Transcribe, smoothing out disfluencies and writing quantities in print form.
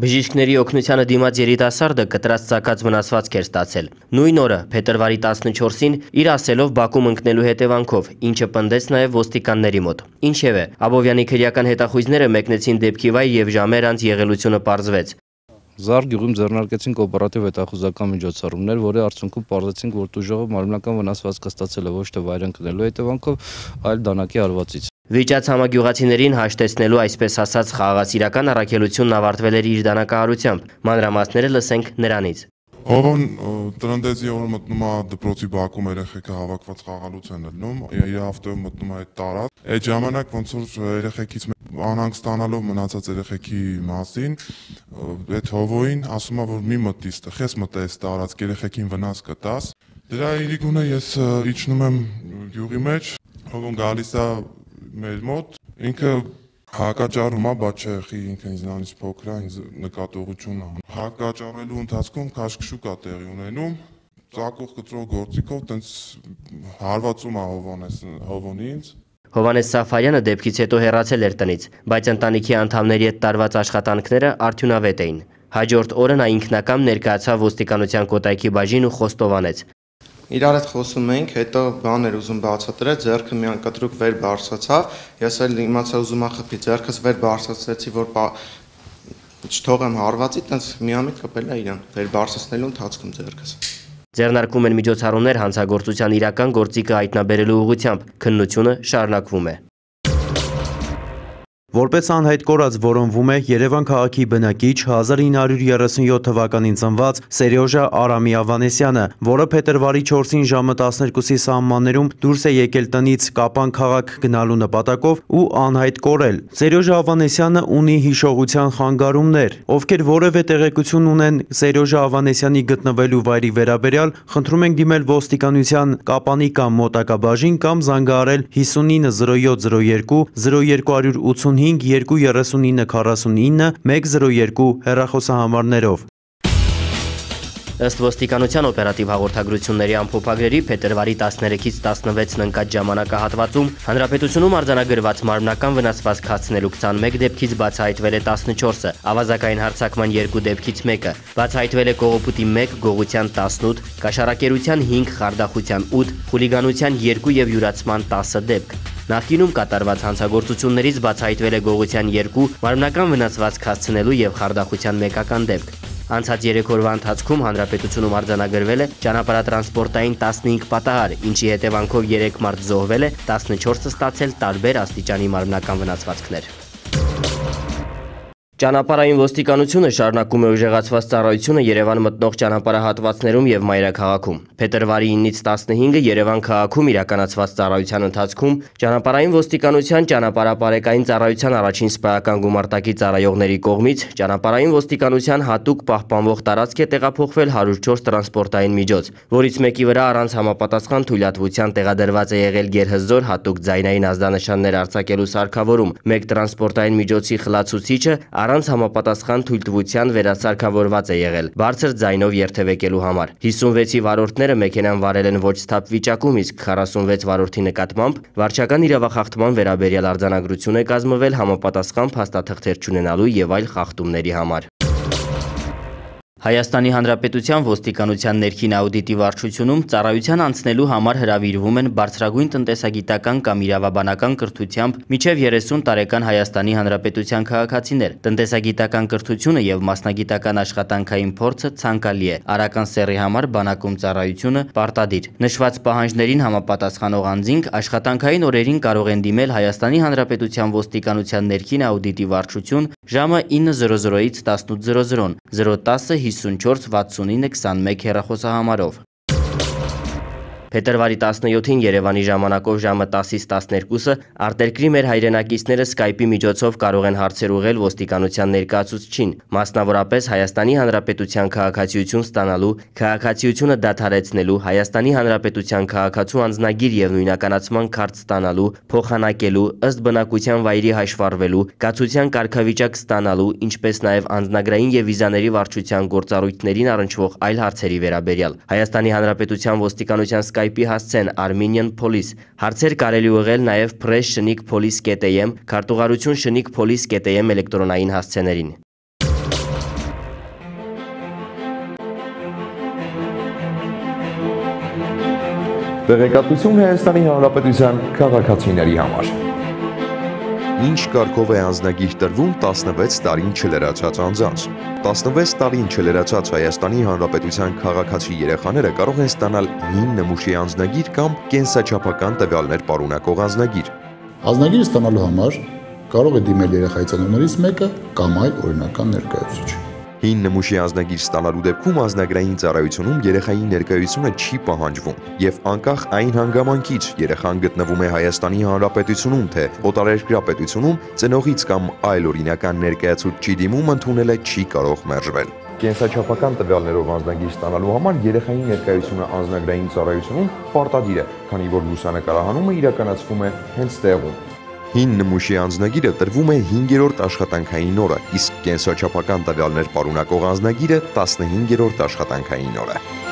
Բժիշկների օգնությանը դիմաց երիտասարդը կտրած ծակած վնասվածք էր ստացել։ Նույն օրը, փետրվարի 14-ին, իր ասելով բակում ընկնելու հետևանքով, ինչը պնդեց նաև ոստիկանների մոտ։ Ինչևէ, Աբովյանի քրեական հետախույզները մեկնեցին դեպքի վայր եւ ժամեր անց եղելությունը պարզվեց։ Զար գյուղում ձեռնարկեցինք օպերատիվ հետախուզական միջոցառումներ, որի արդյունքում պարզեցինք, որ տուժողը մարմնական վնասվածք ստացել է ոչ թե վայր ընկնելու հետևանքով, այլ դանակի արվածից։ Վիճած համագյուղացիներին հաշտեցնելու այսպես ասած խաղաղասիրական առաքելությունն ավարտվել էր իր դանակահարությամբ։ Մանրամասները լսենք նրանից։ Հովոն տրնդեցի որ մտնում է դպրոցի բակում երեխեքը հավաքված խաղալուց են ելնում, իր ավտոյով մտնում է այդ տարած։ Այդ ժամանակ ոնց որ երեխեքից անհանգ ստանալով մնացած երեխեքի մասին, այդ հովոին ասում է որ մի մտի ստեղ, ես մտա այս տարած երեխեքին վնաս կտաս։ Դրա իրիկունը ես իջնում եմ գյուղի մեջ, հովոն գալիս է մեր մոտ, ինքը հակաճառում է, բայց չէ, ինքը ինձանից փոքր է, ինձ նկատողություն է։ Հակաճառելու ընթացքում քաշքշուկ է տեղի ունենում, ծակող կտրող գործիքով տենց հարվածում է հովոն ինձ։ Հովհաննես Սաֆարյանը դեպքից հետո հեռացել էր տնից, բայց ընտանիքի անդամների հետ տարված աշխատանքները արդյունավետ էին։ Հաջորդ օրը նա ինքնակամ ներկայացավ ոստիկանության Կոտայքի բաժին ու խոստովանեց։ Իրար հետ խոսում էինք, հետո բան էր ուզում բացատրել, ձեռքը մի անկտրուկ վեր բարձրացավ, ես էլ իմացա ուզում ախփի, ձեռքս վեր բարձրացրեցի, որ չթողեմ հարվածի, տենց միամիտ կպել է իրան, վեր բարձրացնելու ընթացքում ձեռքս։ Ձեռնարկվում են միջոցառումներ հանցագործության իրական գործիքը հայտնաբերելու ուղղությամբ, քննությունը շարունակվում է։ Որպես անհայտ կորած որոնվում է Երևան քաղաքի բնակիչ 1937 թվականին ծնված Սերյոժա Արամի Ավանեսյանը, որը փետրվարի 4-ին ժամը 12-ի սահմաններում դուրս է եկել տնից Կապան քաղաք գնալու նպատակով ու անհայտ կորել։ Սերյոժա Ավանեսյանը ունի հիշողության խանգարումներ, ովքեր որևէ տեղեկություն ունեն Սերյոժա Ավանեսյանի գտնվելու վայրի վերաբերյալ, խնդրում ենք դիմել ոստիկանության Կապանի կամ մոտակա բաժին կամ զանգահարել 590702 0285 23949 102 հեռախոսահամարներով։ Ըստ ոստիկանության օպերատիվ հաղորդագրությունների ամփոփագրերի փետրվարի 13-ից 16-ն ընկած ժամանակահատվածում հանրապետությունում արձանագրված մարմնական վնասվածք հասցնելու 21 դեպքից բացահայտվել է 14-ը, ավազակային հարձակման 2 դեպքից 1-ը, բացահայտվել է կողոպուտի 1, գողության 18, կաշառակերության 5, խարդախության 8, խուլիգանության 2 եւ յուրացման 10 դեպք։ Նախկինում կատարված հանցագործություններից բացահայտվել է գողության 2, մարմնական վնասվածք հասցնելու եւ խարդախության 1-ական դեպք։ Անցած 3 օրվա ընթացքում հանրապետությունում արձանագրվել է ճանապարհատրանսպորտային 15 պատահար, ինչի հետևանքով 3 մարդ զոհվել է, 14-ը ստացել տարբեր աստիճանի մարմնական վնասվածքներ։ Ճանապարհային ոստիկանությունը շարունակում է ուժեղացված ծառայությունը Երևան մտնող ճանապարհահատվածներում եւ մայրաքաղաքում։ Փետրվարի 9-ից 15-ը Երևան քաղաքում իրականացված ծառայության ընթացքում ճանապարհային ոստիկանության ճանապարհապարեկային ծառայության առաջին սպայական գումարտակի ծառայողների կողմից ճանապարհային ոստիկանության հատուկ պահպանվող տարածք է տեղափոխվել 104 տրանսպորտային միջոց, որից մեկի վրա առանց համապատասխան թույլատվության տեղադրված է եղել գերհզոր հատուկ ձայնային ազդանշաններ արձակելու սարքավորում։ Մեկ տրանսպորտային միջոցի խլացուցիչը առանց համապատասխան թույլտվության վերասարքավորված է եղել բարձր ձայնով երթևեկելու համար։ 56-ի վարորդները մեքենան վարել են ոչ սթափ վիճակում, իսկ 46 վարորդի նկատմամբ վարչական իրավախախտման վերաբերյալ արձանագրություն է կազմվել համապատասխան փաստաթղթեր չունենալու եւ այլ խախտումների համար։ Հայաստանի Հանրապետության ոստիկանության ներքին աուդիտի վարչությունում ծառայության անցնելու համար հրավիրվում են բարձրագույն տնտեսագիտական կամ իրավաբանական կրթությամբ մինչև 30 տարեկան Հայաստանի Հանրապետության քաղաքացիներ։ Տնտեսագիտական կրթությունը եւ մասնագիտական աշխատանքային փորձը ցանկալի է։ Արական սեռի համար բանակում ծառայությունը պարտադիր։ Նշված պահանջներին համապատասխանող անձինք աշխատանքային օրերին կարող են դիմել Հայաստանի Հանրապետության ոստիկանության ներքին աուդիտի վարչություն ժամը 9:00-ից 18:00 010 54 69 21 հեռախոսահամարով։ Փետրվարի 17-ին Երևանի ժամանակով ժամը 10-ից 12-ը արտերկրի մեր հայրենակիցները Skype-ի միջոցով կարող են հարցեր ուղղել ոստիկանության ներկայացուցչին, մասնավորապես Հայաստանի Հանրապետության քաղաքացիություն ստանալու, քաղաքացիությունը դադարեցնելու, Հայաստանի Հանրապետության քաղաքացու անձնագիր եւ նույնականացման քարտ ստանալու, փոխանակելու, ըստ բնակության վայրի հաշվառվելու, կացության կարգավիճակ ստանալու, ինչպես նաեւ անձնագրային եւ վիզաների վարչության գործառույթներին առնչվող այլ հարցերի վերաբերյալ։ Հայաստանի Հանրապետության ոստիկանության Skype-ի հասցեն Armenian Police։ Հարցեր կարելի ուղղել նաև press@police.am, քարտուղարություն @police.am էլեկտրոնային հասցեներին։ Տեղեկատվություն Հայաստանի Հանրապետության քաղաքացիների համար։ Ինչ կարգով է անձնագիր տրվում 16 տարին չլրացած անձանց։ 16 տարին չլրացած Հայաստանի Հանրապետության քաղաքացի երեխաները կարող են ստանալ հին նմուշի անձնագիր կամ կենսաչափական տվյալներ պարունակող անձնագիր։ Անձնագիր ստանալու համար կարող է դիմել երեխայի ծնողներից մեկը կամ այլ օրինական ներկայացուցիչ։ Հին նմուշի անձնագիր ստանալու դեպքում անձնագրային ծառայությունում երեխայի ներկայությունը չի պահանջվում եւ անկախ այն հանգամանքից երեխան գտնվում է Հայաստանի Հանրապետությունում թե օտարերկրյա պետությունում ծնողից կամ այլ օրինական ներկայացուցչի դիմում ընդունելը չի կարող մերժվել։ Կենսաչափական տվյալներով անձնագիր ստանալու համար երեխայի ներկայությունը անձնագրային ծառայությունում պարտադիր է, քանի որ լուսանկարահանումը իրականացվում է հենց տեղում։ Հին նմուշի անձնագիրը տրվում է 5-րդ աշխատանքային օրը, իսկ կենսաչափական տվյալներ պարունակող անձնագիրը 15-րդ աշխատանքային օրը։